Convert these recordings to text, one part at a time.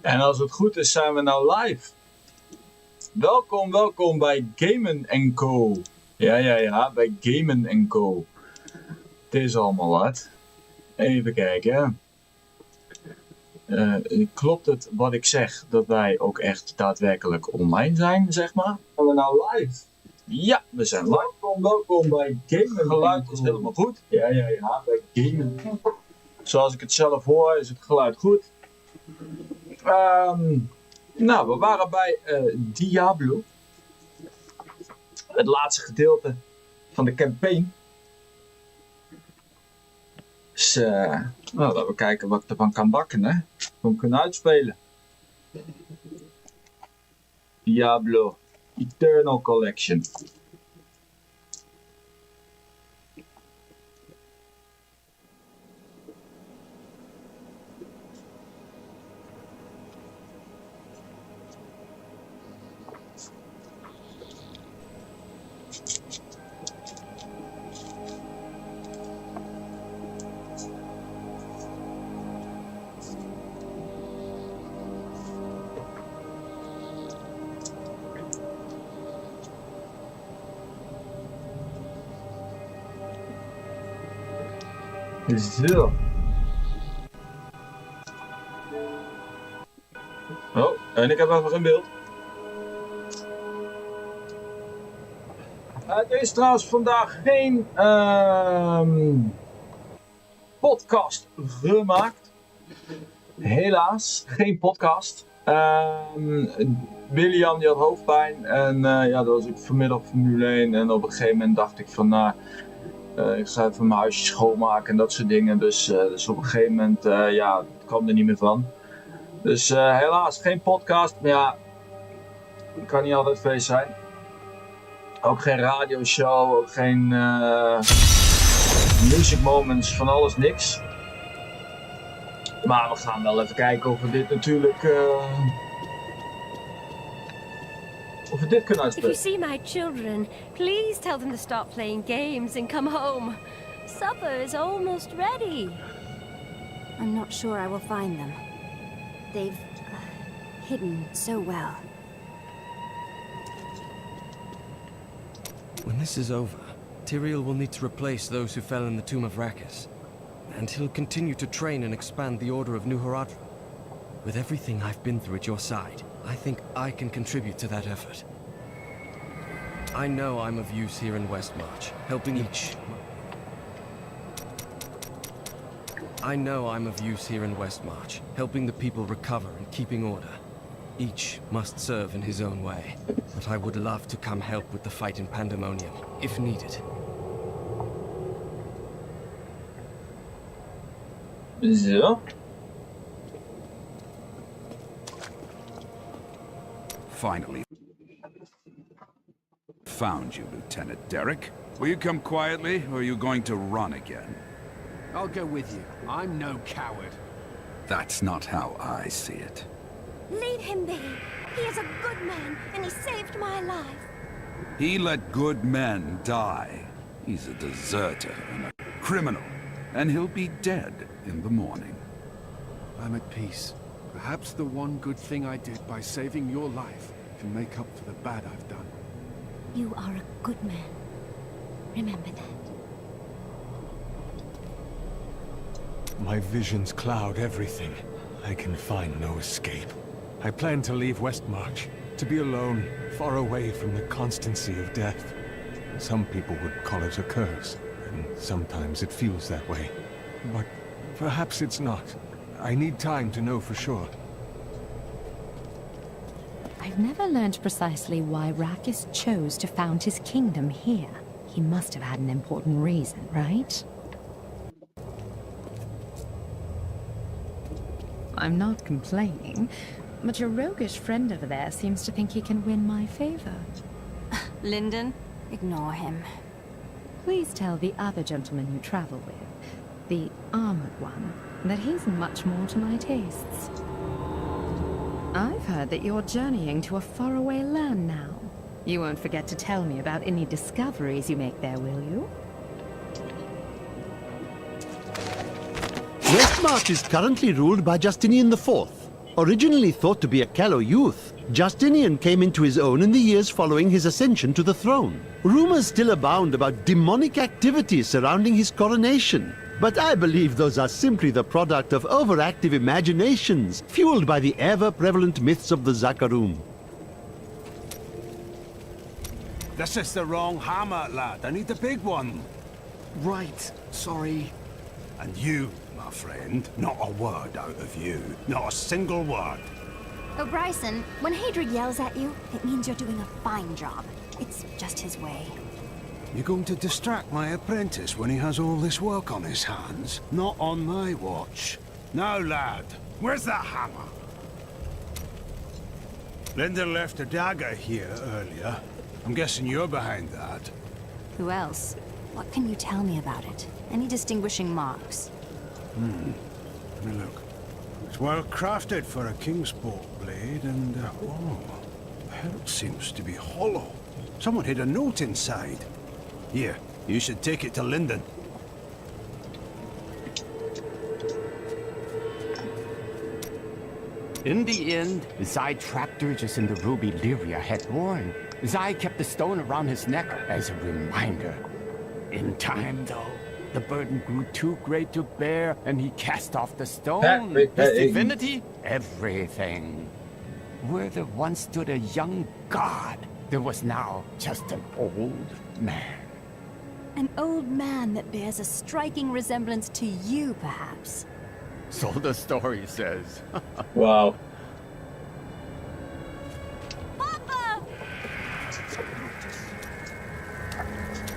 En als het goed is, zijn we nou live. Welkom bij Gamen Co. Ja, bij Gamen Co. Het is allemaal wat. Even kijken. Klopt het wat ik zeg, dat wij ook echt daadwerkelijk online zijn, zeg maar? Zijn we nou live? Ja, we zijn live. Welkom bij Gamen. Het geluid is helemaal goed. Ja, bij Gamen. Zoals ik het zelf hoor, is het geluid goed. Nou, we waren bij Diablo. Het laatste gedeelte van de campaign. Dus, laten we kijken wat ik ervan kan bakken, hè. Gewoon kunnen uitspelen. Diablo Eternal Collection. Zo. Oh, en ik heb even geen beeld. Het is trouwens vandaag geen podcast gemaakt. Helaas, geen podcast. William die had hoofdpijn en dat was ik vanmiddag Formule 1 en op een gegeven moment dacht ik van ik ga even mijn huisje schoonmaken en dat soort dingen. Dus op een gegeven moment, het kwam er niet meer van. Dus helaas geen podcast, maar ja, het kan niet altijd feest zijn. Ook geen radioshow, ook geen music moments, van alles niks. Maar we gaan wel even kijken of we dit natuurlijk... of we dit kunnen uitspelen. If you see my children, please tell them to stop playing games and come home. Supper is almost ready. I'm not sure I will find them. They've hidden so well. When this is over, Tyrael will need to replace those who fell in the Tomb of Rakis. And he'll continue to train and expand the Order of New Horadrim. With everything I've been through at your side, I think I can contribute to that effort. I know I'm of use here in Westmarch, helping each... I know I'm of use here in Westmarch, helping the people recover and keeping order. Each must serve in his own way, but I would love to come help with the fight in Pandemonium, if needed. Zo. Finally found you, Lieutenant Derek. Will you come quietly, or are you going to run again? I'll go with you. I'm no coward. That's not how I see it. Leave him be. He is a good man, and he saved my life. He let good men die. He's a deserter and a criminal, and he'll be dead in the morning. I'm at peace. Perhaps the one good thing I did by saving your life can make up for the bad I've done. You are a good man. Remember that. My visions cloud everything. I can find no escape. I plan to leave Westmarch, to be alone, far away from the constancy of death. Some people would call it a curse, and sometimes it feels that way. But perhaps it's not. I need time to know for sure. I've never learned precisely why Rakis chose to found his kingdom here. He must have had an important reason, right? I'm not complaining, but your roguish friend over there seems to think he can win my favor. Lyndon, ignore him. Please tell the other gentleman you travel with, the armored one, that he's much more to my tastes. I've heard that you're journeying to a faraway land now. You won't forget to tell me about any discoveries you make there, will you? Westmarch is currently ruled by Justinian IV. Originally thought to be a callow youth, Justinian came into his own in the years following his ascension to the throne. Rumors still abound about demonic activities surrounding his coronation, but I believe those are simply the product of overactive imaginations, fueled by the ever-prevalent myths of the Zakarum. This is the wrong hammer, lad. I need the big one. Right, sorry. And you, my friend, not a word out of you. Not a single word. Oh, Bryson, when Hadrig yells at you, it means you're doing a fine job. It's just his way. You're going to distract my apprentice when he has all this work on his hands? Not on my watch. Now, lad, where's that hammer? Linda left a dagger here earlier. I'm guessing you're behind that. Who else? What can you tell me about it? Any distinguishing marks? Let me look. It's well crafted for a Kingsport blade, and oh, the hilt seems to be hollow. Someone hid a note inside. Here, you should take it to Linden. In the end, Zai trapped Durgis in the ruby Lyria had worn. Zai kept the stone around his neck as a reminder. In time, though, the burden grew too great to bear, and he cast off the stone. His divinity? Everything. Where there once stood a young god, there was now just an old man. An old man that bears a striking resemblance to you, perhaps. So the story says. Wow.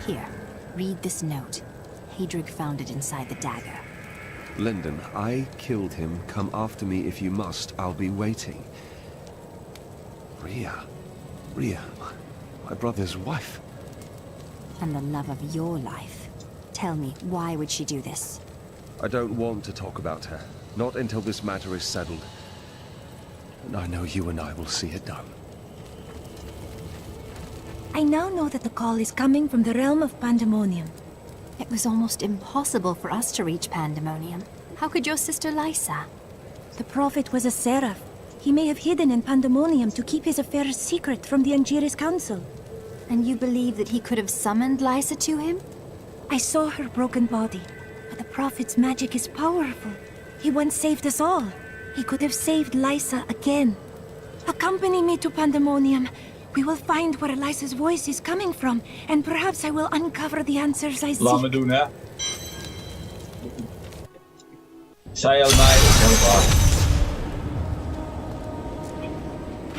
Here, read this note. Hadrig found it inside the dagger. Linden, I killed him. Come after me if you must. I'll be waiting. Rhea, my brother's wife. And the love of your life. Tell me, why would she do this? I don't want to talk about her. Not until this matter is settled. And I know you and I will see it done. I now know that the call is coming from the realm of Pandemonium. It was almost impossible for us to reach Pandemonium. How could your sister Lysa? The prophet was a seraph. He may have hidden in Pandemonium to keep his affairs secret from the Angiris Council. And you believe that he could have summoned Lysa to him? I saw her broken body, but the prophet's magic is powerful. He once saved us all. He could have saved Lysa again. Accompany me to Pandemonium. We will find where Lysa's voice is coming from, and perhaps I will uncover the answers I seek. Laat me doen, hè. Zij aan mij, helemaal.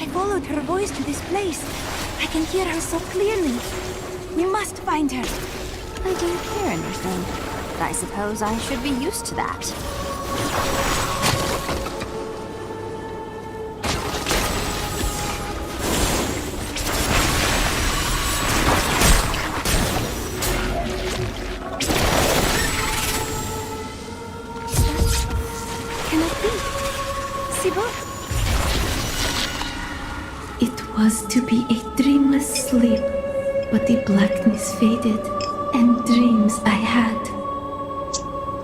I followed her voice to this place. I can hear her so clearly. We must find her. I don't hear anything. I suppose I should be used to that. It was to be a dreamless sleep, but the blackness faded, and dreams I had.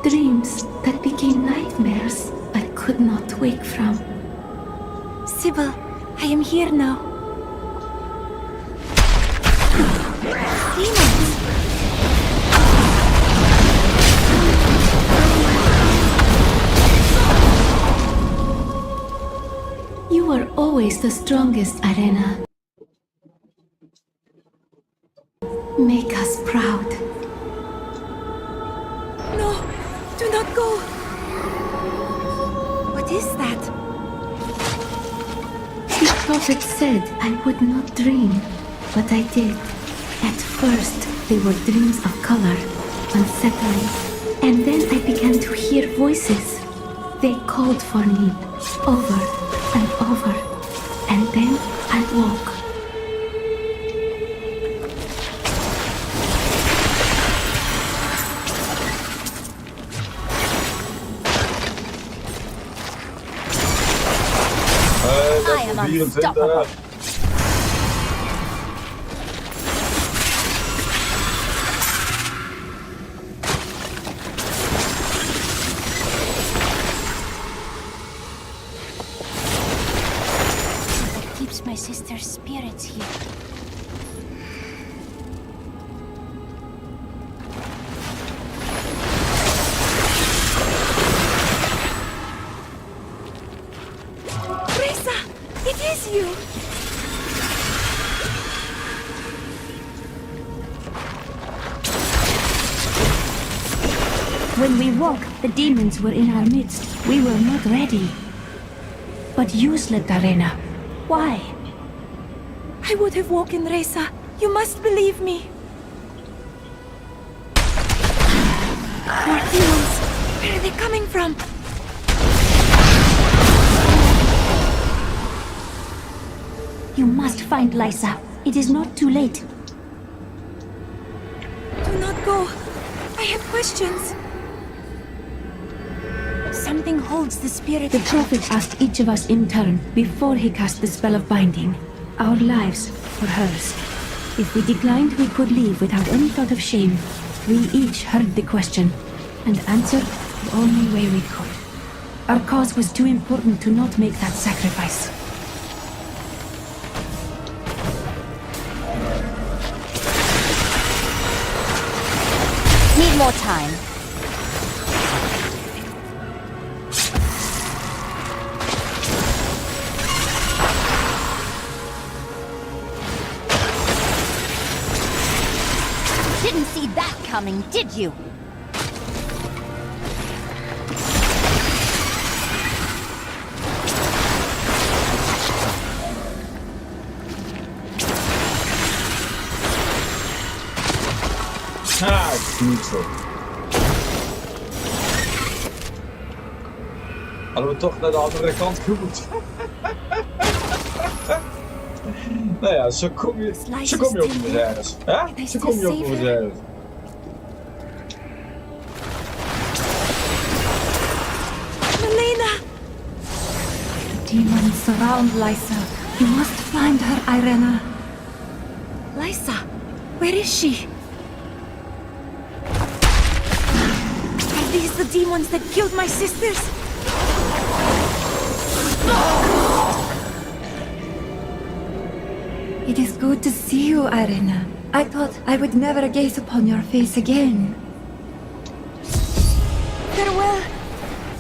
Dreams that became nightmares I could not wake from. Sybil, I am here now. Demons! You are always the strongest, Arena. Make us proud. No! Do not go! What is that? The prophet said I would not dream, but I did. At first, they were dreams of color, unsettling. And then I began to hear voices. They called for me, over and over. And then I woke. I am unstoppable. sense my sister's spirits here. Reza! It is you! When we woke, the demons were in our midst. We were not ready. But you slept, Arena. Why? I would have woken Reza. You must believe me. More demons! Where are they coming from? You must find Lysa. It is not too late. Do not go. I have questions. Something holds the spirit. The Prophet asked each of us in turn before he cast the spell of binding. Our lives for hers. If we declined, we could leave without any thought of shame. We each heard the question and answered the only way we could. Our cause was too important to not make that sacrifice. Need more time. Didn't see that coming, did you? Niet zo. Hadden we toch naar de andere kant gemoet. Nou ja, zo kom je op de reis. Hè? Zo kom je op de reis. Elena! Demons surround Lysa. You must find her, Irena. Lysa, where is she? Are these the demons that killed my sisters? It is good to see you, Irena. I thought I would never gaze upon your face again. Farewell,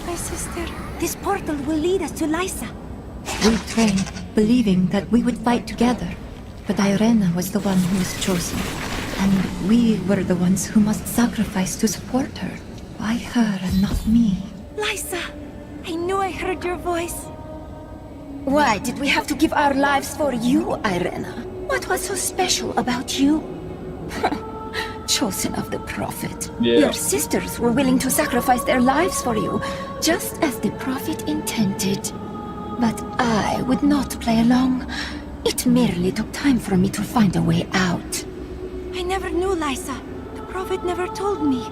my sister. This portal will lead us to Lysa. We trained, believing that we would fight together. But Irena was the one who was chosen. And we were the ones who must sacrifice to support her. Why her and not me? Lysa, I knew I heard your voice. Why did we have to give our lives for you, Irena? What was so special about you? Chosen of the Prophet. Yeah. Your sisters were willing to sacrifice their lives for you, just as the Prophet intended. But I would not play along. It merely took time for me to find a way out. I never knew Lysa. The Prophet never told me.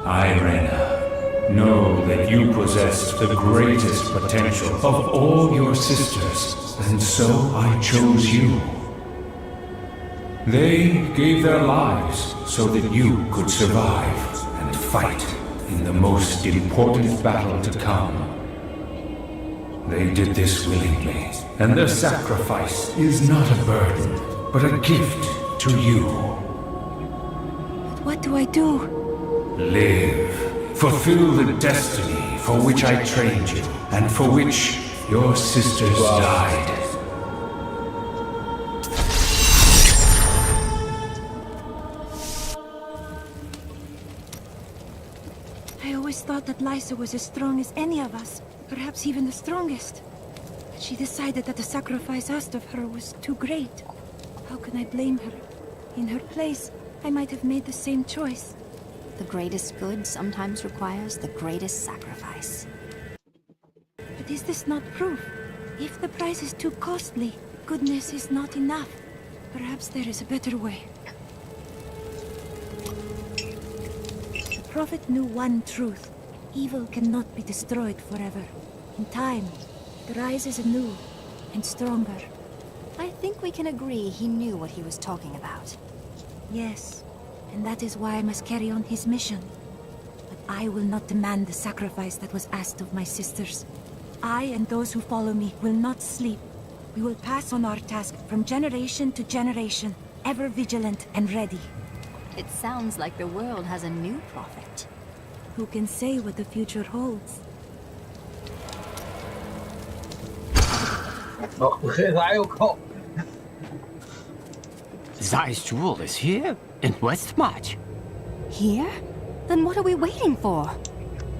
Irena, know that you possess the greatest potential of all your sisters, and so I chose you. They gave their lives so that you could survive and fight in the most important battle to come. They did this willingly, and their sacrifice is not a burden, but a gift to you. What do I do? Live. Fulfill the destiny for which I trained you, and for which your sisters died. I always thought that Lysa was as strong as any of us, perhaps even the strongest. But she decided that the sacrifice asked of her was too great. How can I blame her? In her place, I might have made the same choice. The greatest good sometimes requires the greatest sacrifice. But is this not proof? If the price is too costly, goodness is not enough. Perhaps there is a better way. The Prophet knew one truth. Evil cannot be destroyed forever. In time, it rises anew and stronger. I think we can agree he knew what he was talking about. Yes, and that is why I must carry on his mission. But I will not demand the sacrifice that was asked of my sisters. I and those who follow me will not sleep. We will pass on our task from generation to generation, ever vigilant and ready. It sounds like the world has a new prophet. Who can say what the future holds? Nog begint hij ook al. Zai's jewel is here, in Westmarch. Here? Then what are we waiting for?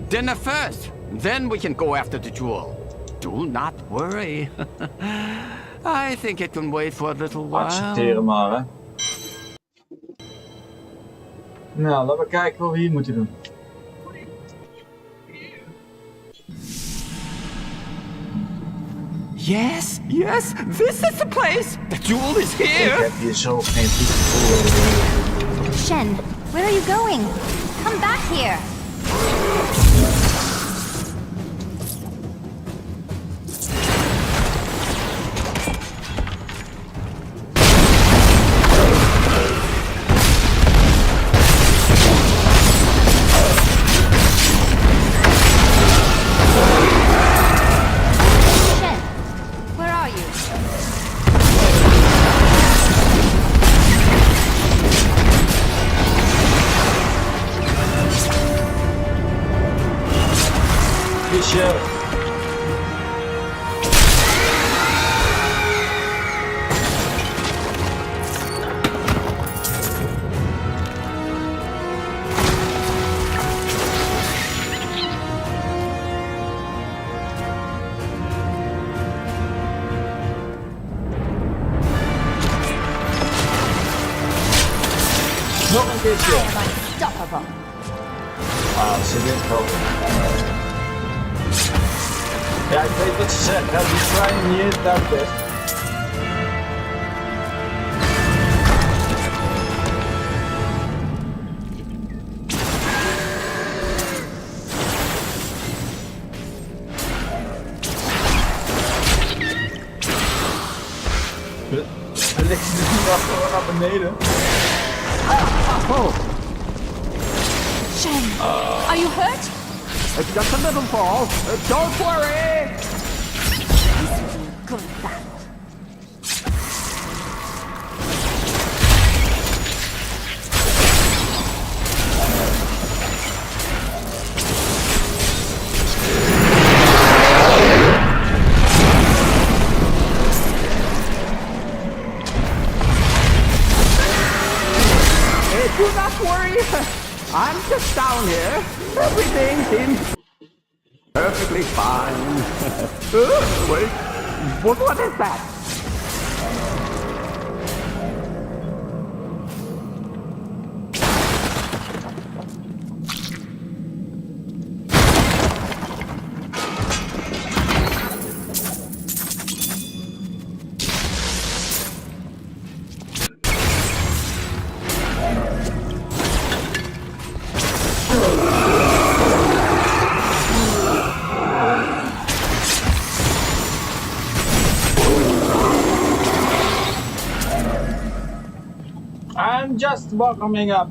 Dinner first, then we can go after the jewel. Do not worry. I think it can wait for a little while. Accepteren maar, hè. Nou, laten we kijken wat we hier moeten doen. Yes, yes, this is the place. The jewel is here. Ik heb hier zo geen goed gevoel. Shen, where are you going? Come back here. Michel. Nog een keertje. Ah, ze wint wel. Ja, ik weet wat ze zegt. Ja, die trein niet in het best. We liggen nu gewoon naar beneden. Oh. Shen, are you hurt? It's just a little fall. Don't worry. This will be a good battle. Do not worry. I'm just down here. Everything seems perfectly fine. Wait, what is that? I'm just warming up.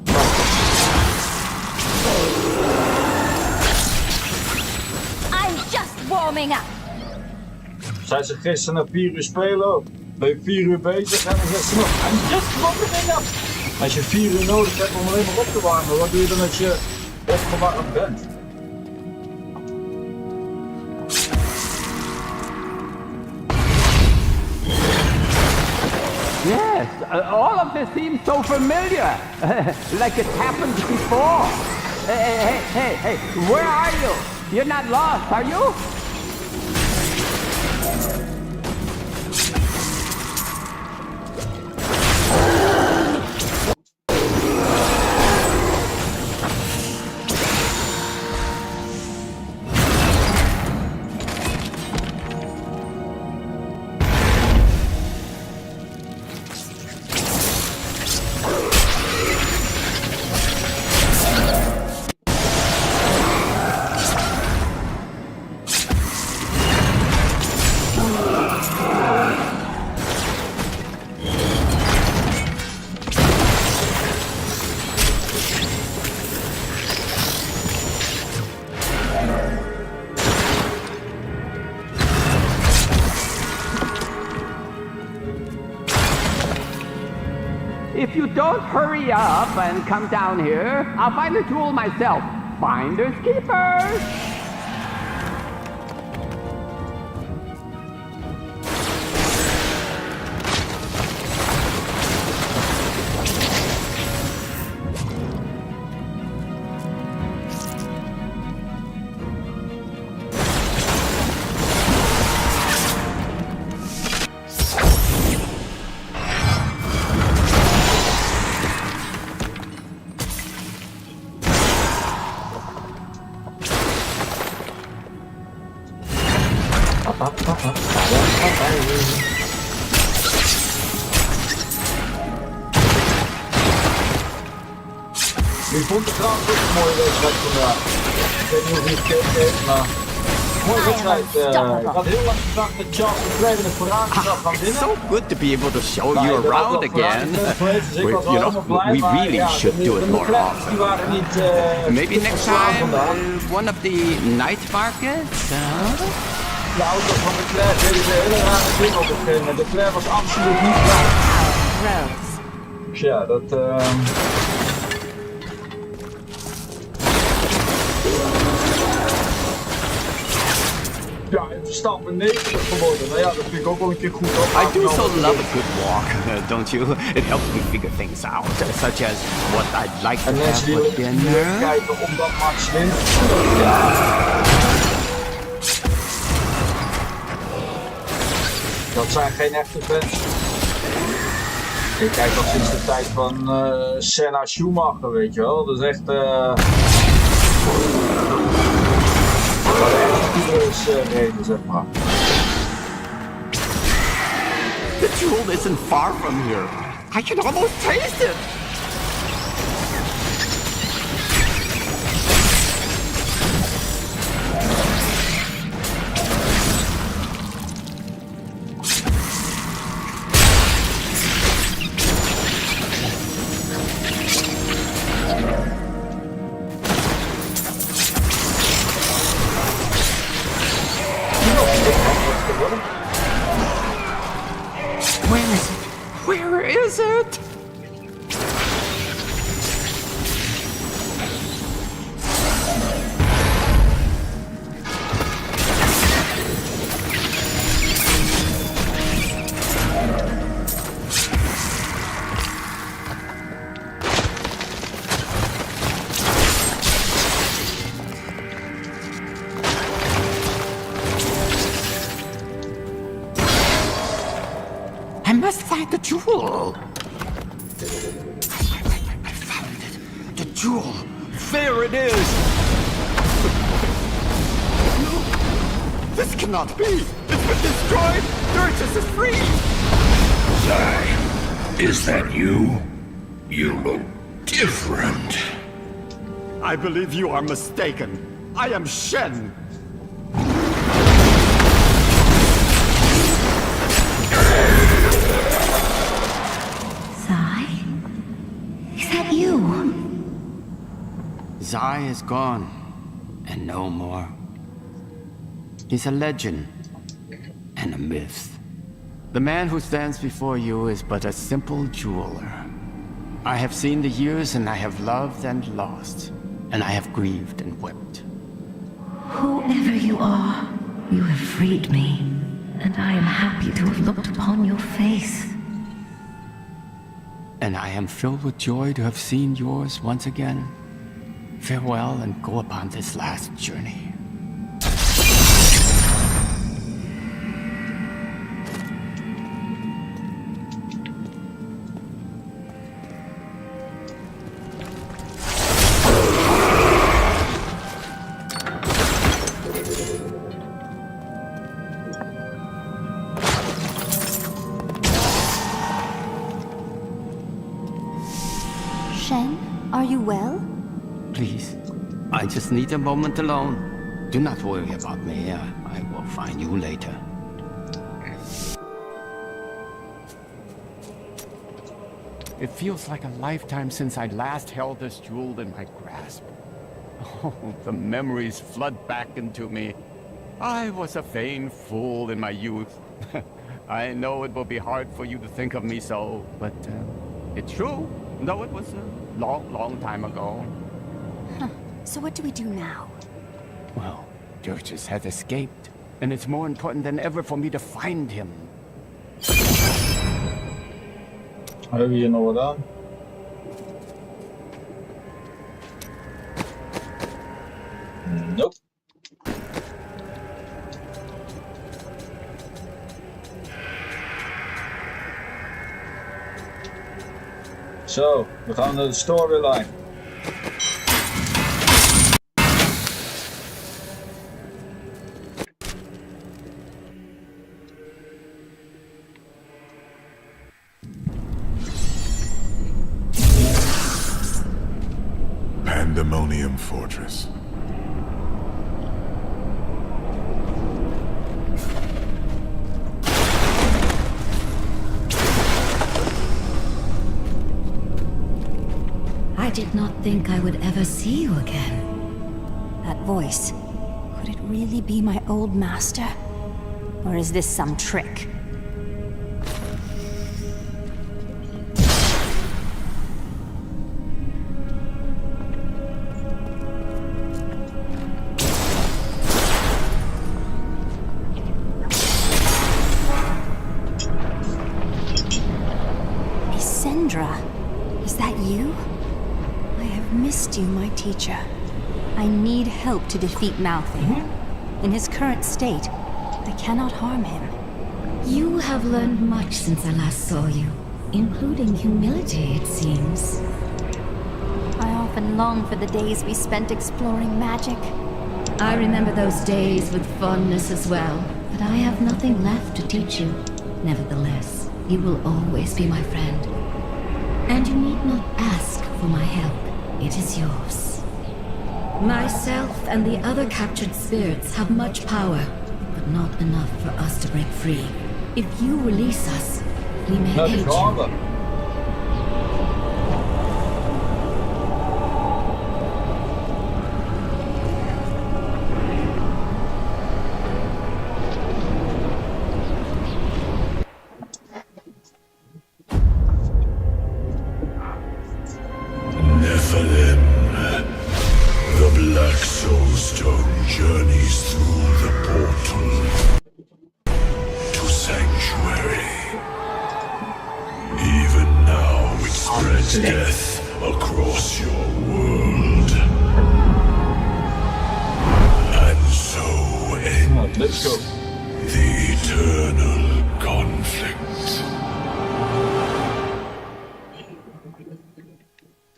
I'm just warming up. Zij ze gisteren na 4 uur spelen ook. Ben je 4 uur bezig en dan zegt ze nog I'm just warming up. Als je 4 uur nodig hebt om alleen maar op te warmen, wat doe je dan als je opgewarmd bent? Yes, all of this seems so familiar. Like it happened before. Hey, where are you? You're not lost, are you? If you don't hurry up and come down here, I'll find the jewel myself. Finders keepers! Ik vond het trouwens ook een mooie wedstrijd vandaag. Ik weet niet of je het gekeken heeft, maar... Mooie wedstrijd. Ik had heel lang gedacht dat Charles de Tweede het vooraan zou gaan winnen. So good to be able to show you around again. We really should do it more often. Maybe next time, one of the night markets? De auto van Leclerc deed een hele rare ding op het gegeven moment. Leclerc was absoluut niet klaar. Dus ja, dat... Ja, Verstappen 90 geworden. Nou ja, dat vind ik ook wel een keer goed. I do so love a good walk, don't you? It helps me figure things out, such as what I'd like to have for dinner. Kijken omdat Max wint. Ja. Dat zijn geen echte fans. Ik kijk al sinds de tijd van Senna Schumacher, weet je wel. Dat is echt... reden, zeg maar. The jewel isn't far from here. I can almost taste it. Where is it? I must find the jewel. I found it. The jewel. There it is. No. This cannot be. It's been destroyed. Durstus is free. Zai, is that you? You look different. I believe you are mistaken. I am Shen. Zai is gone, and no more. He's a legend and a myth. The man who stands before you is but a simple jeweler. I have seen the years, and I have loved and lost, and I have grieved and wept. Whoever you are, you have freed me, and I am happy to have looked upon your face. And I am filled with joy to have seen yours once again. Farewell, and go upon this last journey. Shen, are you well? Please, I just need a moment alone. Do not worry about me. I will find you later. It feels like a lifetime since I last held this jewel in my grasp. Oh, the memories flood back into me. I was a vain fool in my youth. I know it will be hard for you to think of me so, but It's true, though it was a long, long time ago. Huh. So what do we do now? Well, Dirges has escaped, and it's more important than ever for me to find him. Hebben we hier nog wat aan? Nope. Zo, we gaan naar de storyline. Pandemonium Fortress. I did not think I would ever see you again. That voice. Could it really be my old master? Or is this some trick? Is that you? I have missed you, my teacher. I need help to defeat Malthing. In his current state, I cannot harm him. You have learned much since I last saw you, including humility, it seems. I often long for the days we spent exploring magic. I remember those days with fondness as well, but I have nothing left to teach you. Nevertheless, you will always be my friend. And you need not ask for my help. It is yours. Myself and the other captured spirits have much power, but not enough for us to break free. If you release us, we may aid you.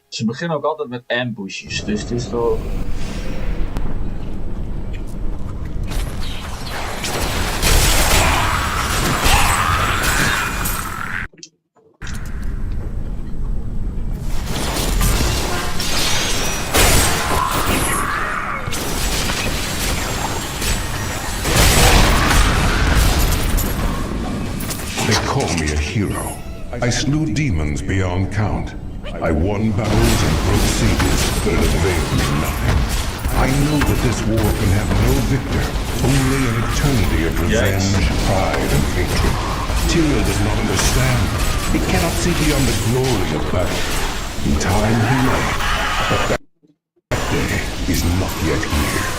Ze beginnen ook altijd met ambushes, dus het is toch... They call me a hero. I slew demons beyond count. I won battles and broke sieges, but it availed me nothing. I know that this war can have no victor, only an eternity of revenge, pride, and hatred. Tyrael does not understand. He cannot see beyond the glory of battle. In time he may, but that day is not yet here.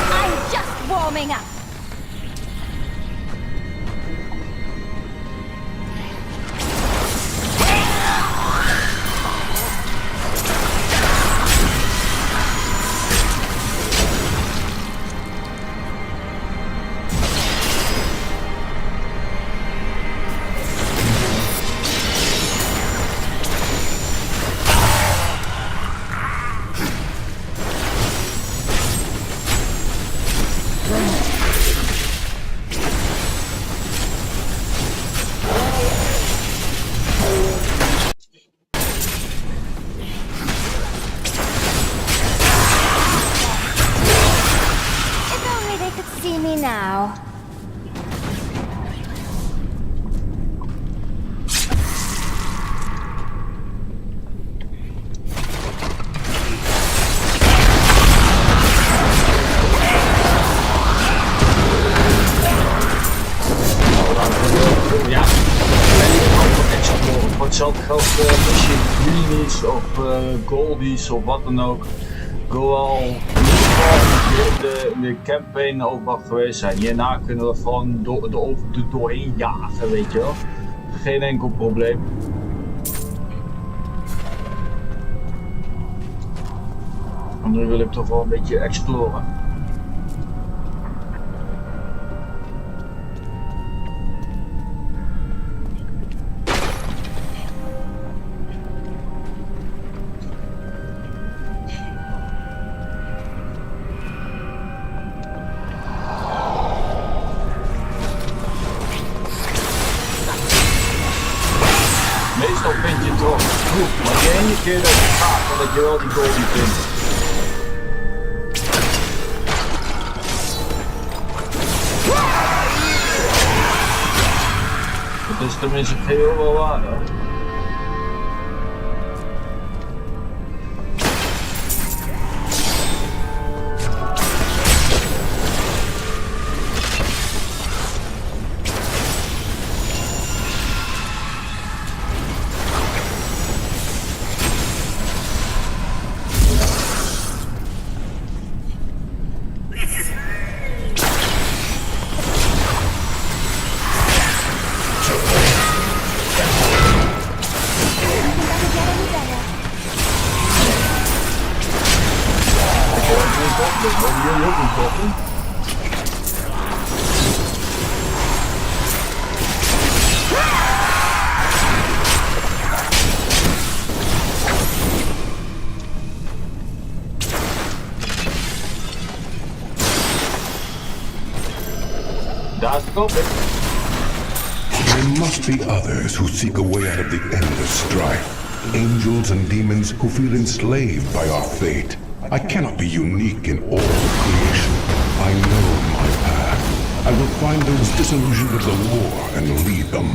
I'm just warming up. now. Ja, en ik kan ook exploren. Voor hetzelfde geld als je greenies of goldies of wat dan ook. Gewoon in de campaign ook wel geweest zijn. Hierna kunnen we gewoon doorheen jagen, weet je wel. Geen enkel probleem. En nu wil ik toch wel een beetje exploren. Meestal vind je het toch goed, maar die ene keer dat je gaat, dat je wel die goal niet vindt. Dat is tenminste geheel wel waar, hoor. There must be others who seek a way out of the endless strife. Angels and demons who feel enslaved by our fate. I cannot be unique in all of creation. I know my path. I will find those disillusioned with the war and lead them.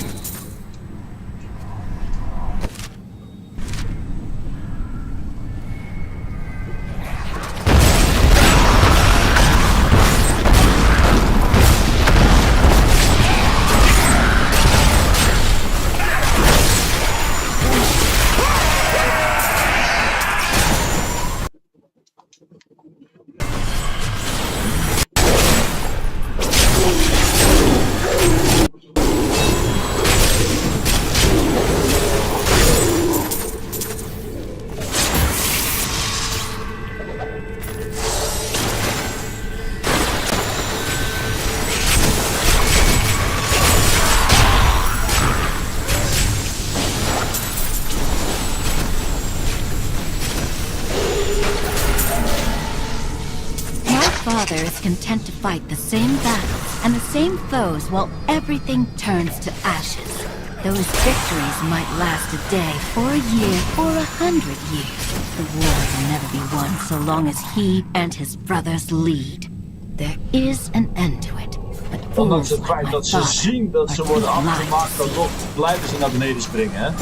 Father is content to fight the same battles and the same foes while everything turns to ashes. Those victories might last a day, or a year, or 100 years. The war will never be won so long as he and his brothers lead. There is an end to it, but Ondanks fools het like feit my dat ze father zien dat ze are worden too afgemaakt, dan blind. toch blijven ze naar beneden springen, hè? Ik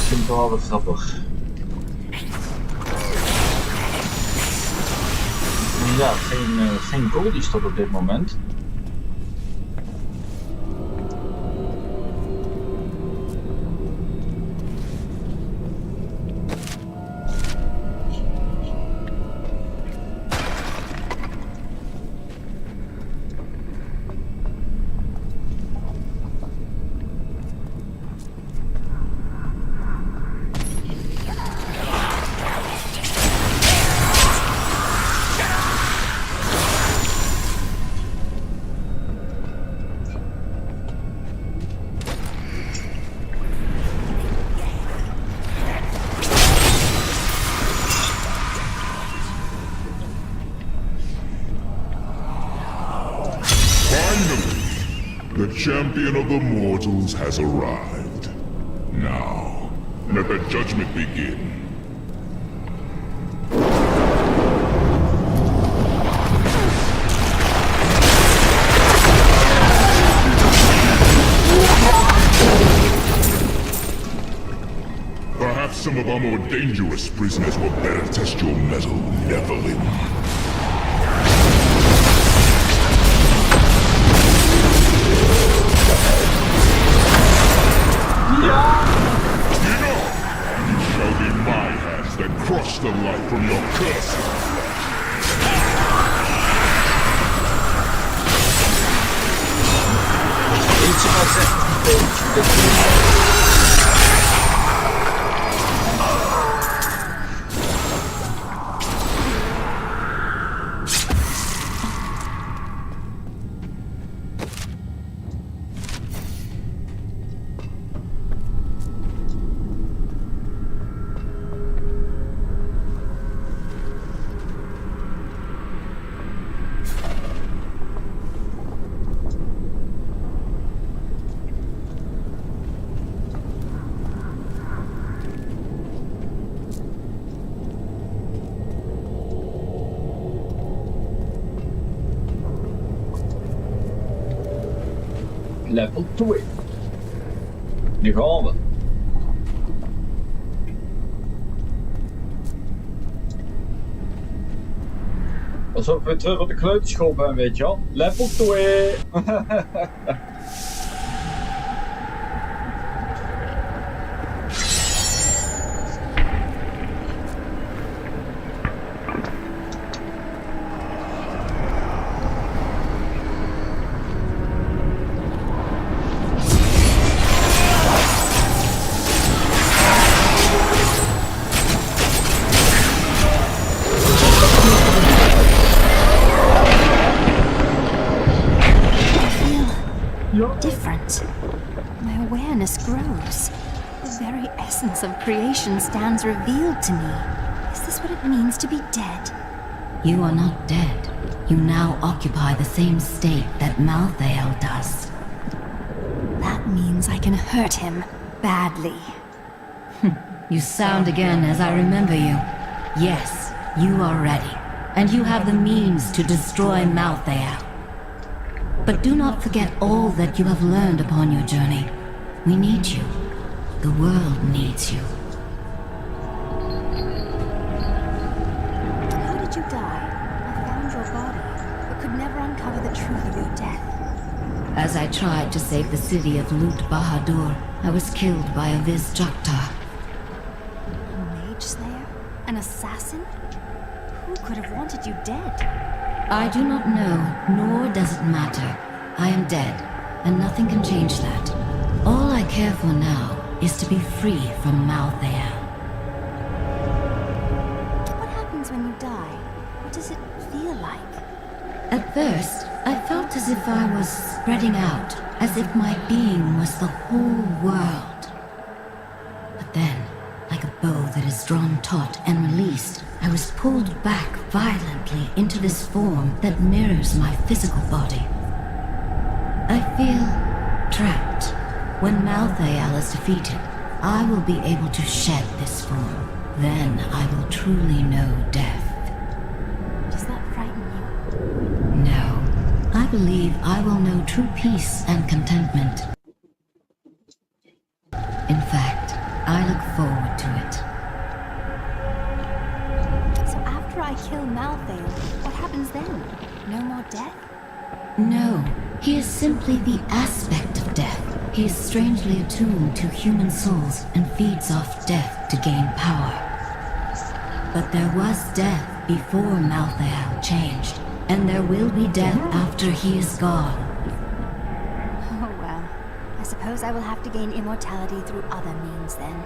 vind het wel wat grappig. Ja, geen goldies tot op dit moment. The champion of the mortals has arrived. Now, let the judgment begin. of our more dangerous prisoners will better test your mettle, Nephilim. It shall be my hands that crush the life from your curses. Level 2. Nu gaan we. Alsof we terug op de kleuterschool zijn, weet je wel. Level 2. Different. My awareness grows. The very essence of creation stands revealed to me. Is this what it means to be dead? You are not dead. You now occupy the same state that Malthael does. That means I can hurt him badly. You sound again as I remember you. Yes, you are ready. And you have the means to destroy Malthael. But do not forget all that you have learned upon your journey. We need you. The world needs you. How did you die? I found your body, but could never uncover the truth of your death. As I tried to save the city of Lut Bahadur, I was killed by a Viz Joktar. A mage slayer? An assassin? Who could have wanted you dead? I do not know, nor does it matter. I am dead, and nothing can change that. All I care for now is to be free from Malthael. What happens when you die? What does it feel like? At first, I felt as if I was spreading out, as if my being was the whole world. But then, like a bow that is drawn taut and released, I was pulled back violently into this form that mirrors my physical body. I feel trapped. When Malthael is defeated, I will be able to shed this form. Then I will truly know death. Does that frighten you? No. I believe I will know true peace and contentment. In fact, I look forward to it. So after I kill Malthael, what happens then? No more death? No, he is simply the aspect of death. He is strangely attuned to human souls and feeds off death to gain power. But there was death before Malthael changed, and there will be death after he is gone. Oh well, I suppose I will have to gain immortality through other means then.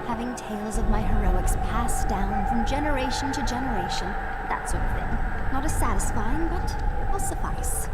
Having tales of my heroics passed down from generation to generation, that sort of thing. Not as satisfying, but will suffice.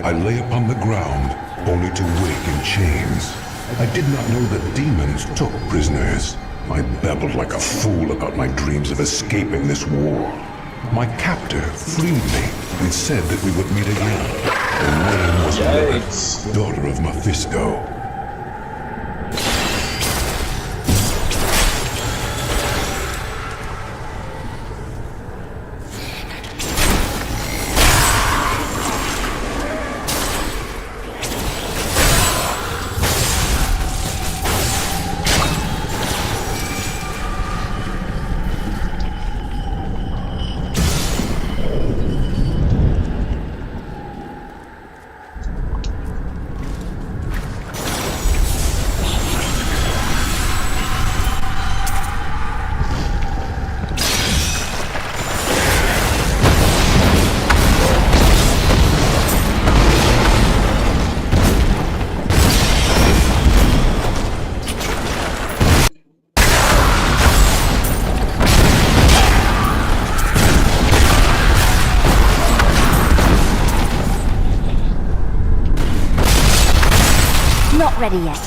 I lay upon the ground, only to wake in chains. I did not know that demons took prisoners. I babbled like a fool about my dreams of escaping this war. My captor freed me and said that we would meet again. Her name was Lilith, daughter of Mephisto. Not ready yet.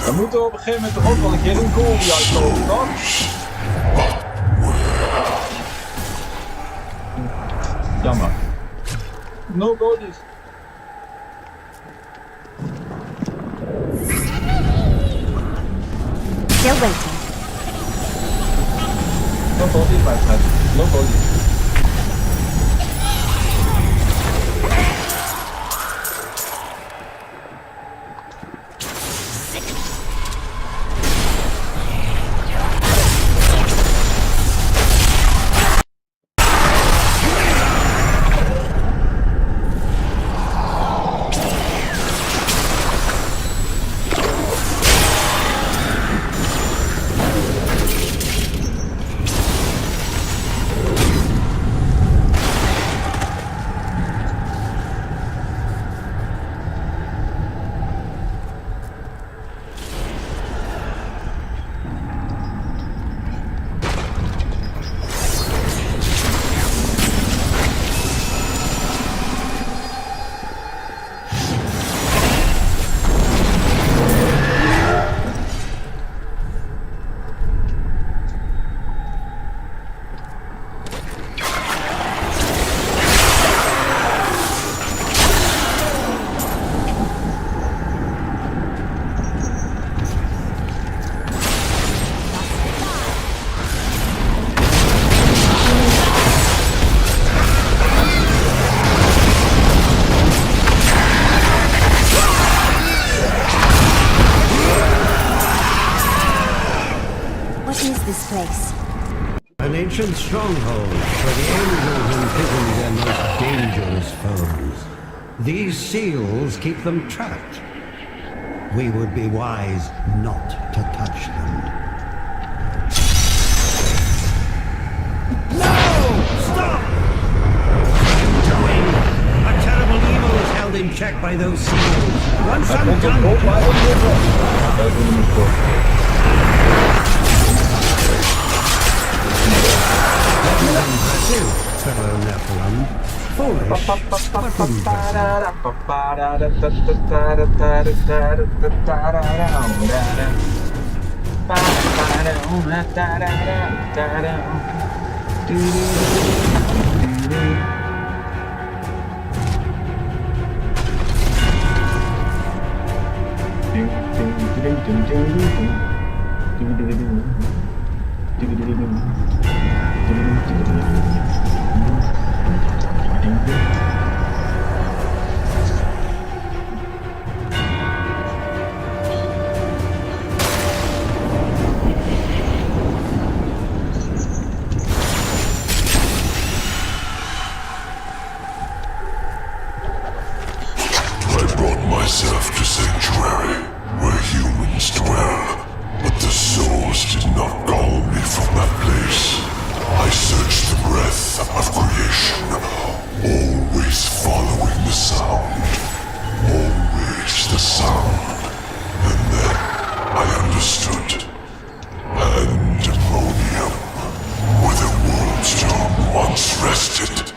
Dan moeten we op een gegeven moment toch ook wel een keer een goal uitlopen, toch? Jammer. No bodies. Still waiting. No bodies, my friend. No bodies. An ancient stronghold where the angels imprison their most dangerous foes. These seals keep them trapped. We would be wise not to touch them. No! Stop! I'm going! A terrible evil is held in check by those seals. Once I'm done... Fellow Nephilim. Foolish, but myself to Sanctuary, where humans dwell, but the souls did not call me from that place. I searched the breath of creation, always following the sound. Always the sound. And then I understood. Pandemonium, where the world stone once rested.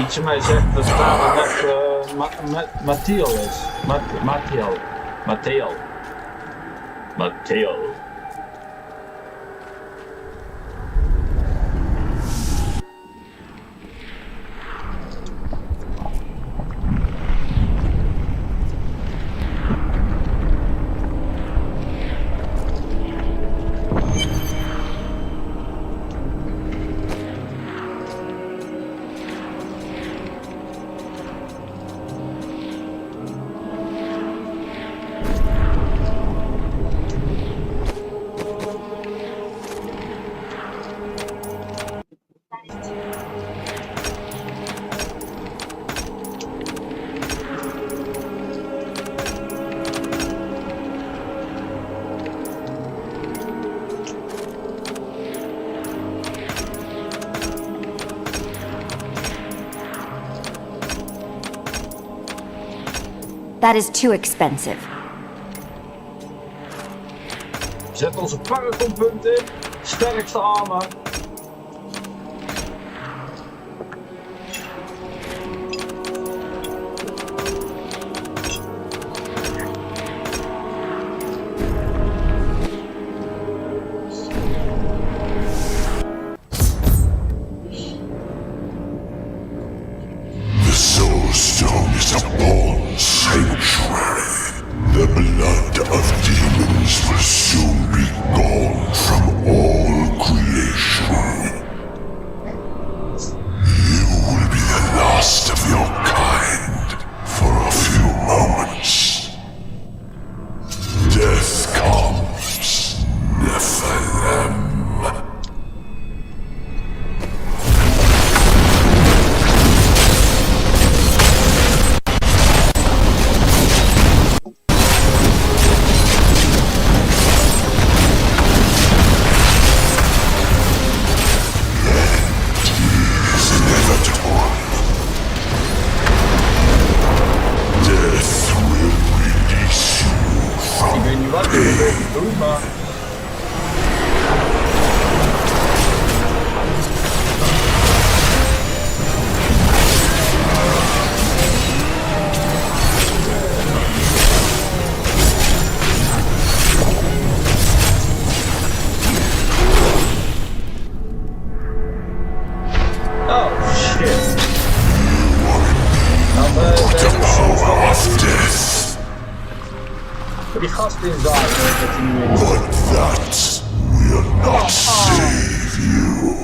Iets in mij zegt dat vader net Matteo is. Matteo. That is too expensive. Zet onze paragonpunt in. Sterkste armor. Demons will soon be gone from all creation. inzagen dat hij niet meer is. But that will not save you.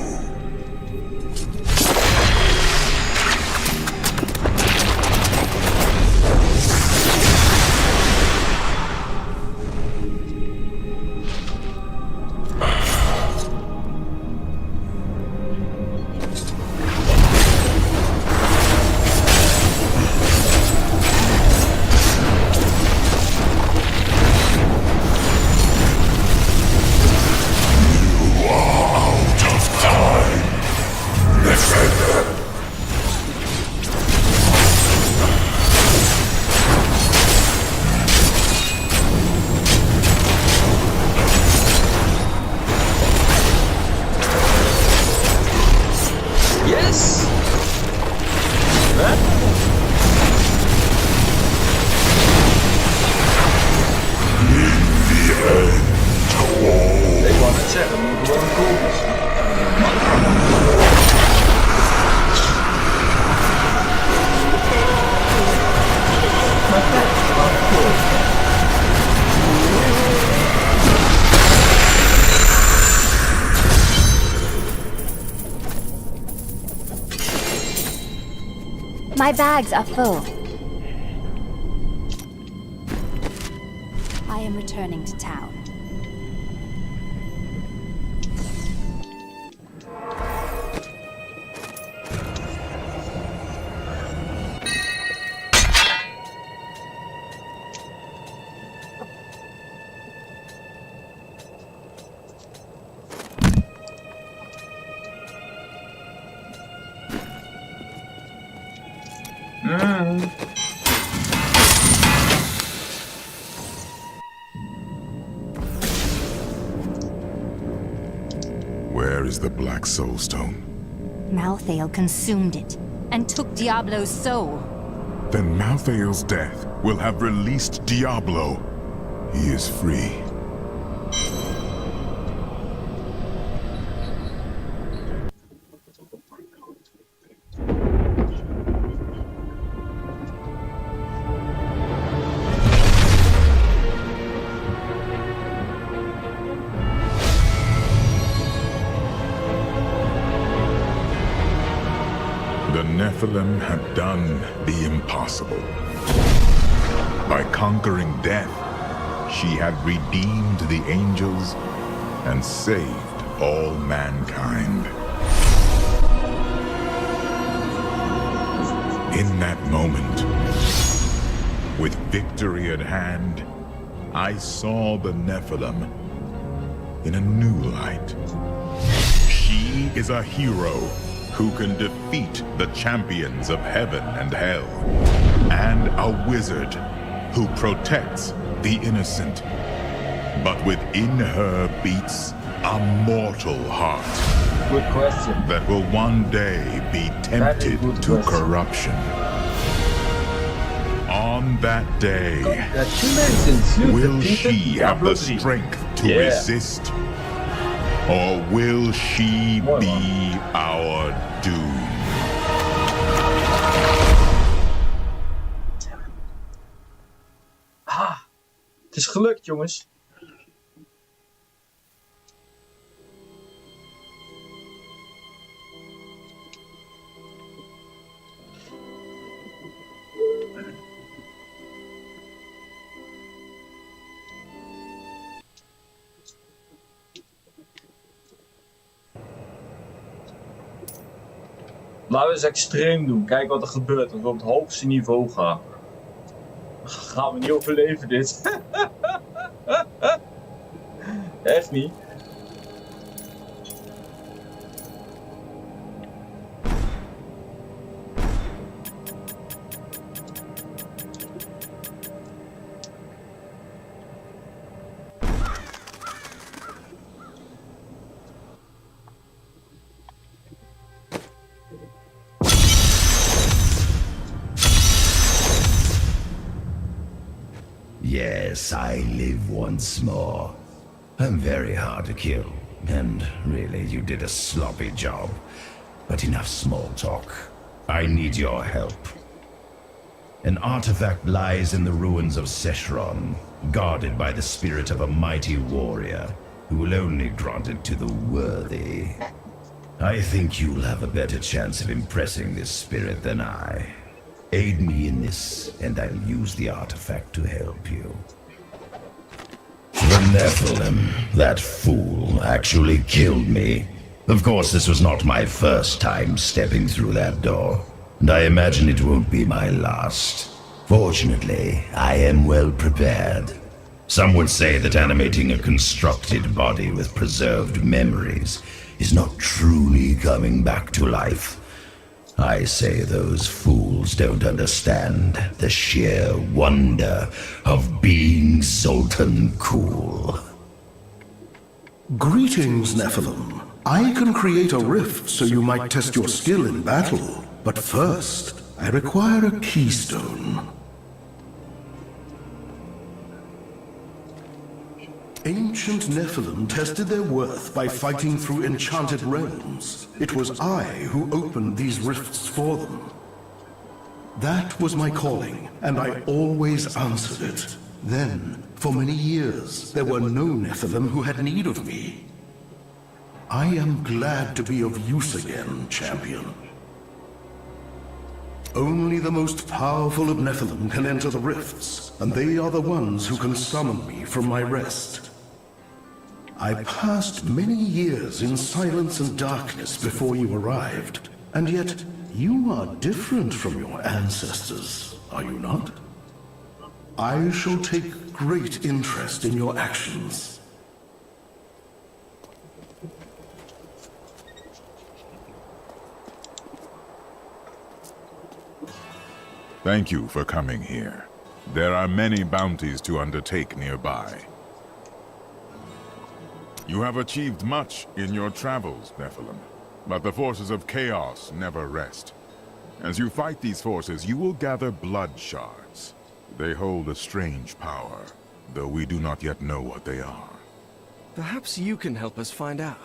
Yes! Hè? Ik wou net zeggen, we moeten gewoon kopen. My bags are full. I am returning to town. Where is the Black Soulstone? Malthael consumed it and took Diablo's soul. Then Malthael's death will have released Diablo. He is free. The Nephilim had done the impossible. By conquering death, she had redeemed the angels and saved all mankind. In that moment, with victory at hand, I saw the Nephilim in a new light. She is a hero who can defeat the champions of heaven and hell, and a wizard who protects the innocent. But within her beats a mortal heart. Good question. That will one day be tempted to corruption. On that day, will she have the strength to resist? Or will she be our doom? Ah, het is gelukt, jongens. Laten we eens extreem doen. Kijk wat er gebeurt als we op het hoogste niveau gaan. Gaan we niet overleven dit. Echt niet. Yes, I live once more. I'm very hard to kill, and really, you did a sloppy job. But enough small talk. I need your help. An artifact lies in the ruins of Seshron. guarded by the spirit of a mighty warrior who will only grant it to the worthy. I think you'll have a better chance of impressing this spirit than I. Aid me in this, and I'll use the artifact to help you. The Nephilim, that fool, actually killed me. Of course, this was not my first time stepping through that door, and I imagine it won't be my last. Fortunately, I am well prepared. Some would say that animating a constructed body with preserved memories is not truly coming back to life. I say those fools don't understand the sheer wonder of being Sultan Cool. Greetings, Nephilim. I can create a rift so you might test your skill in battle. But first, I require a keystone. Ancient Nephilim tested their worth by fighting through enchanted realms. It was I who opened these rifts for them. That was my calling, and I always answered it. Then, for many years, there were no Nephilim who had need of me. I am glad to be of use again, champion. Only the most powerful of Nephilim can enter the rifts, and they are the ones who can summon me from my rest. I passed many years in silence and darkness before you arrived, and yet you are different from your ancestors, are you not? I shall take great interest in your actions. Thank you for coming here. There are many bounties to undertake nearby. You have achieved much in your travels, Nephilim, but the forces of chaos never rest. As you fight these forces, you will gather blood shards. They hold a strange power, though we do not yet know what they are. Perhaps you can help us find out.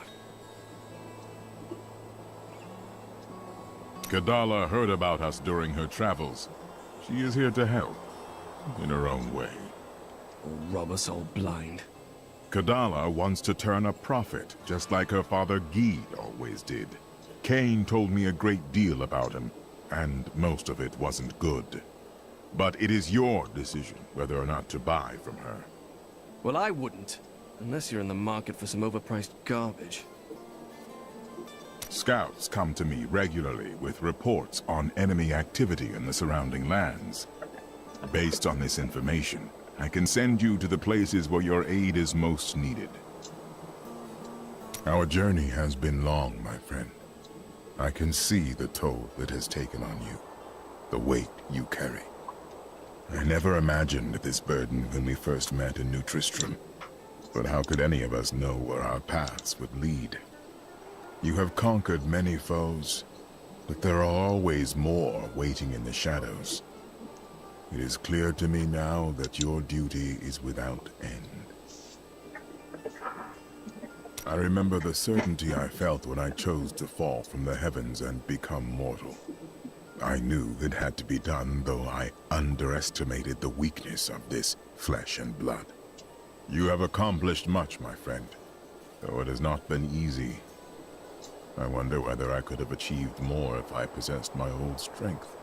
Kadala heard about us during her travels. She is here to help, in her own way. Or rob us all blind. Kadala wants to turn a prophet, just like her father Geed always did. Cain told me a great deal about him, and most of it wasn't good. But it is your decision whether or not to buy from her. Well, I wouldn't, unless you're in the market for some overpriced garbage. Scouts come to me regularly with reports on enemy activity in the surrounding lands. Based on this information, I can send you to the places where your aid is most needed. Our journey has been long, my friend. I can see the toll it has taken on you, the weight you carry. I never imagined this burden when we first met in New Tristram, but how could any of us know where our paths would lead? You have conquered many foes, but there are always more waiting in the shadows. It is clear to me now that your duty is without end. I remember the certainty I felt when I chose to fall from the heavens and become mortal. I knew it had to be done, though I underestimated the weakness of this flesh and blood. You have accomplished much, my friend, though it has not been easy. I wonder whether I could have achieved more if I possessed my old strength.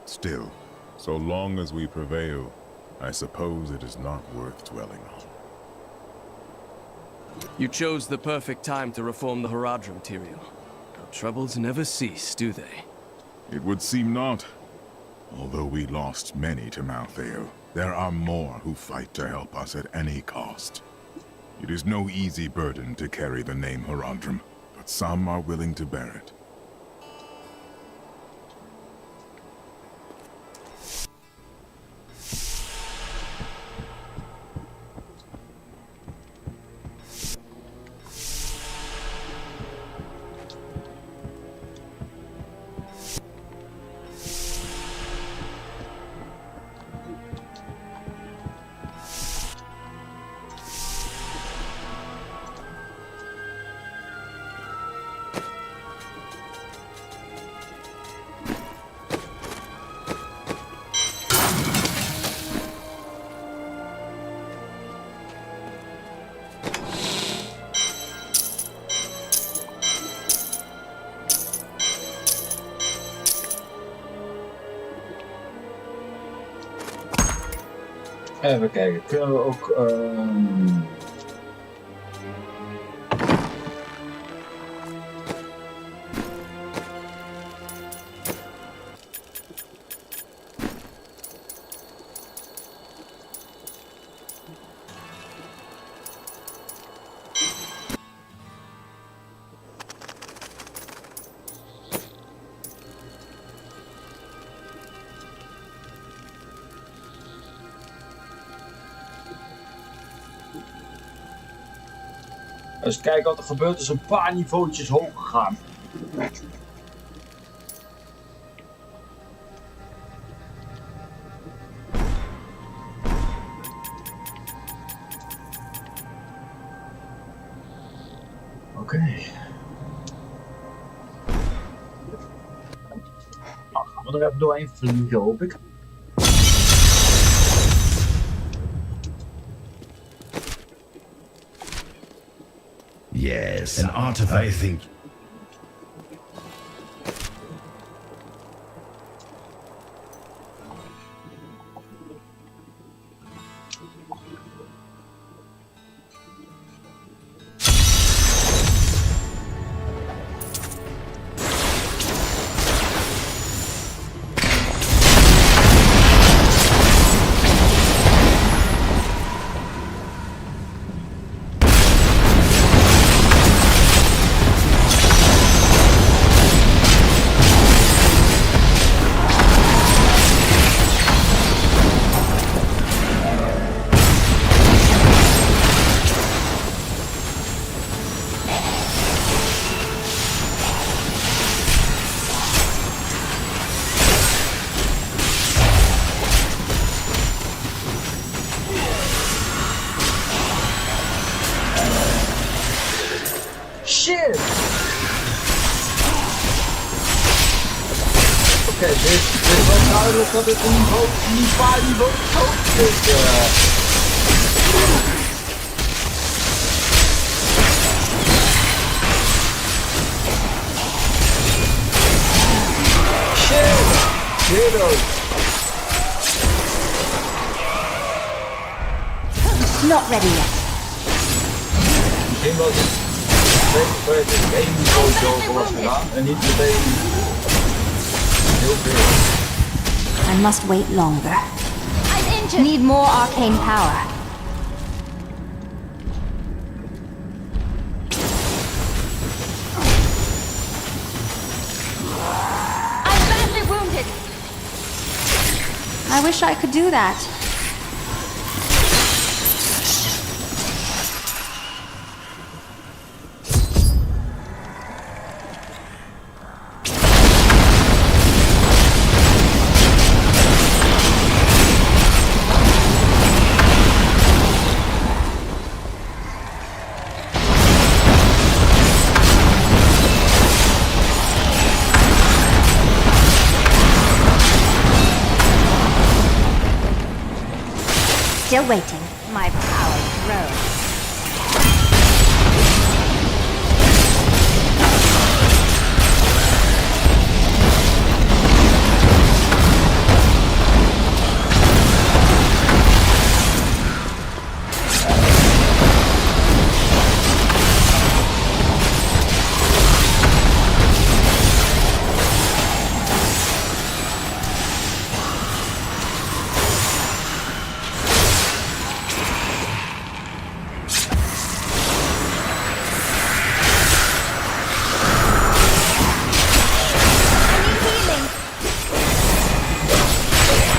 Still, so long as we prevail, I suppose it is not worth dwelling on. You chose the perfect time to reform the Horadrim, Tyrael. Our troubles never cease, do they? It would seem not. Although we lost many to Malthael, there are more who fight to help us at any cost. It is no easy burden to carry the name Horadrim, but some are willing to bear it. Even kijken, kunnen we ook... Eens kijken wat er gebeurt, is een paar niveautjes hoog gegaan. Oké. Nou, gaan we er even doorheen vliegen, hoop ik. Yes, an artifact, I think. Shit! Oké, dit is wel duidelijk dat het een paar niveaus hoog is. Shit! Weirdo! Not ready yet. Misschien was het één niveautje over was gedaan en niet meteen heel veel. I must wait longer. I'm injured. Need more arcane power. I'm badly wounded. I wish I could do that. Still waiting. My power grows.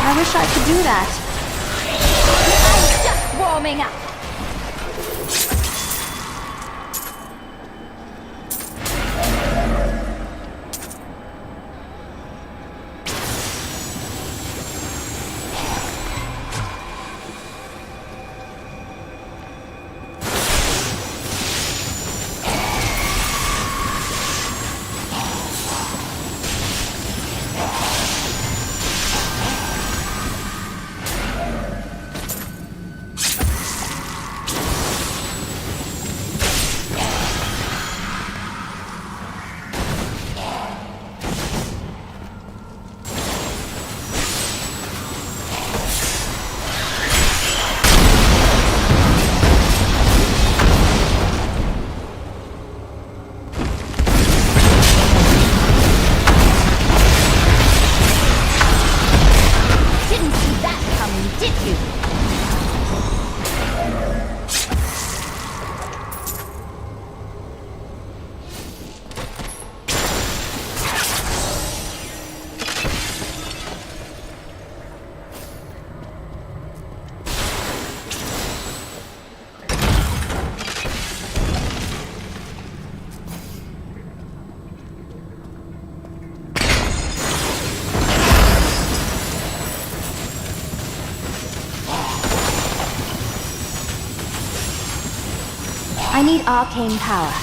I wish I could do that. I'm just warming up. I need arcane power.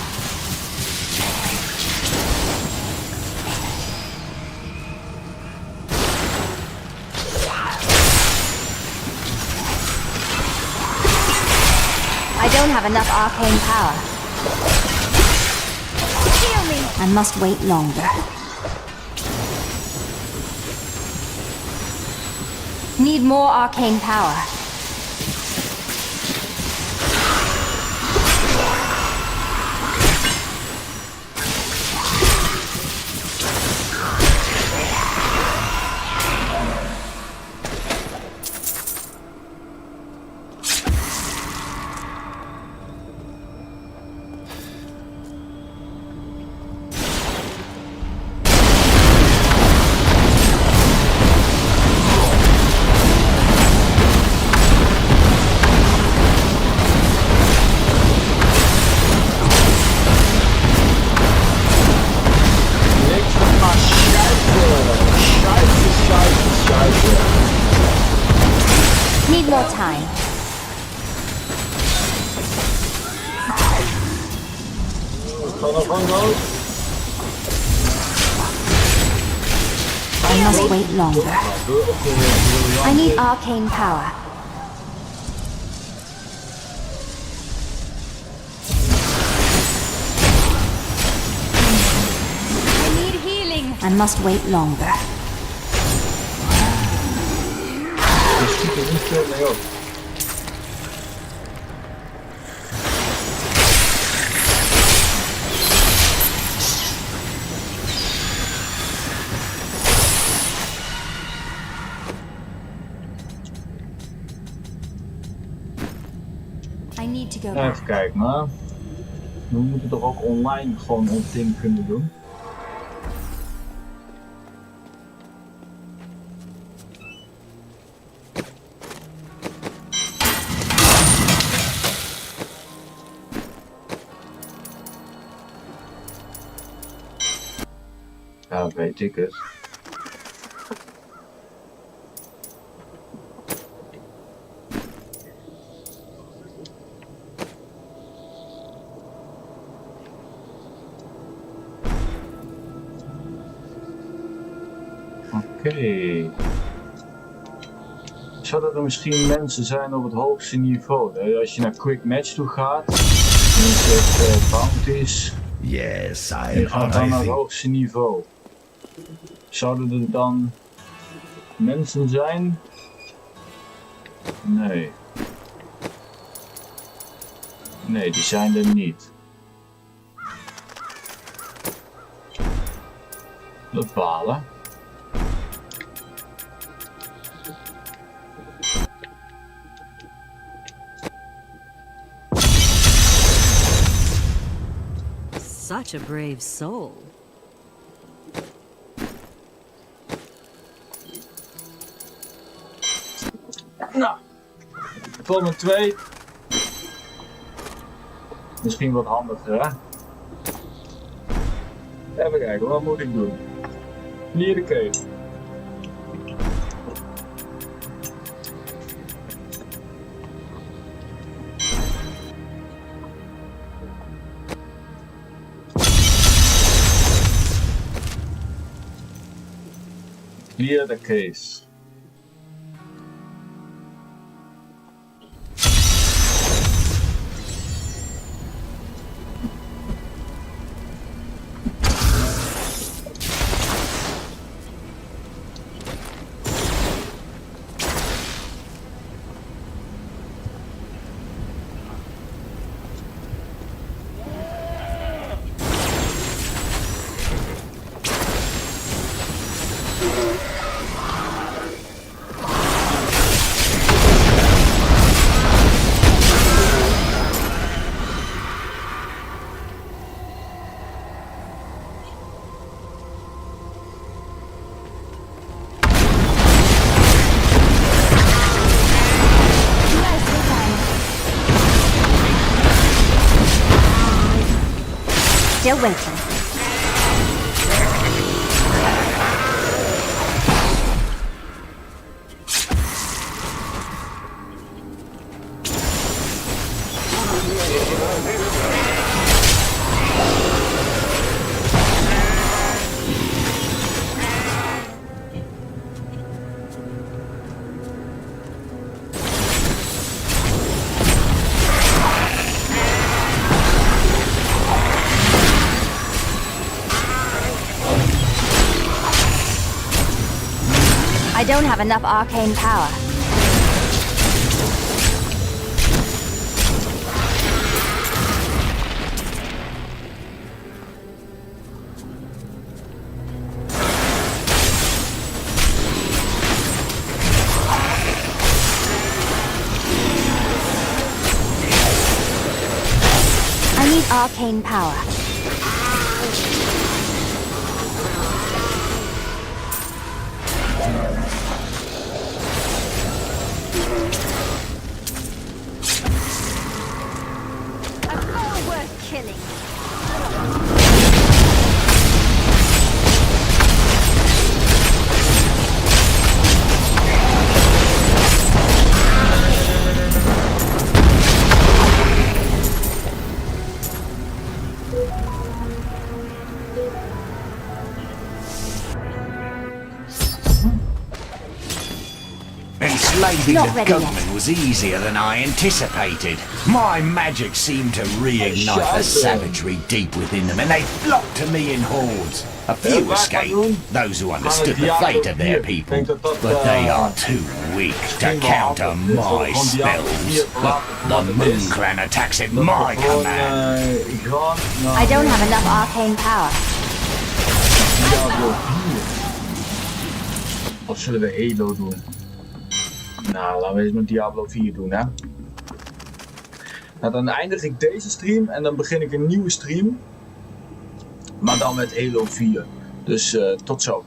I don't have enough arcane power. Heal me! I must wait longer. Need more arcane power. Need more time. I must wait longer. I need arcane power. I need healing. I must wait longer. I need to go back. Even kijken, maar we moeten toch ook online gewoon ons ding kunnen doen. Ja, weet ik het. Oké. Zouden er misschien mensen zijn op het hoogste niveau? Als je naar Quick Match toe gaat, dan is het bounties. Yes, je gaat dan naar het hoogste niveau. Zouden er dan mensen zijn? Nee. Nee, die zijn er niet. Dat balen. Such a brave soul. Nou, volgende 2. Misschien wat handiger, hè? Even kijken, wat moet ik doen? Clear the cave. Clear the case. Still waiting. I don't have enough arcane power. I need arcane power. Enslaving the Gamen was easier than I anticipated. My magic seemed to reignite the savagery deep within them, and they flocked to me in hordes. A few escaped, those who understood the fate of their people, but they are too weak to counter my spells. The Moon Clan attacks at my command. I don't have enough arcane power. Of zullen we Halo doen? Nou, laten we eens met Diablo 4 doen, hè. Nou, dan eindig ik deze stream en dan begin ik een nieuwe stream. Maar dan met Halo 4. Dus tot zo.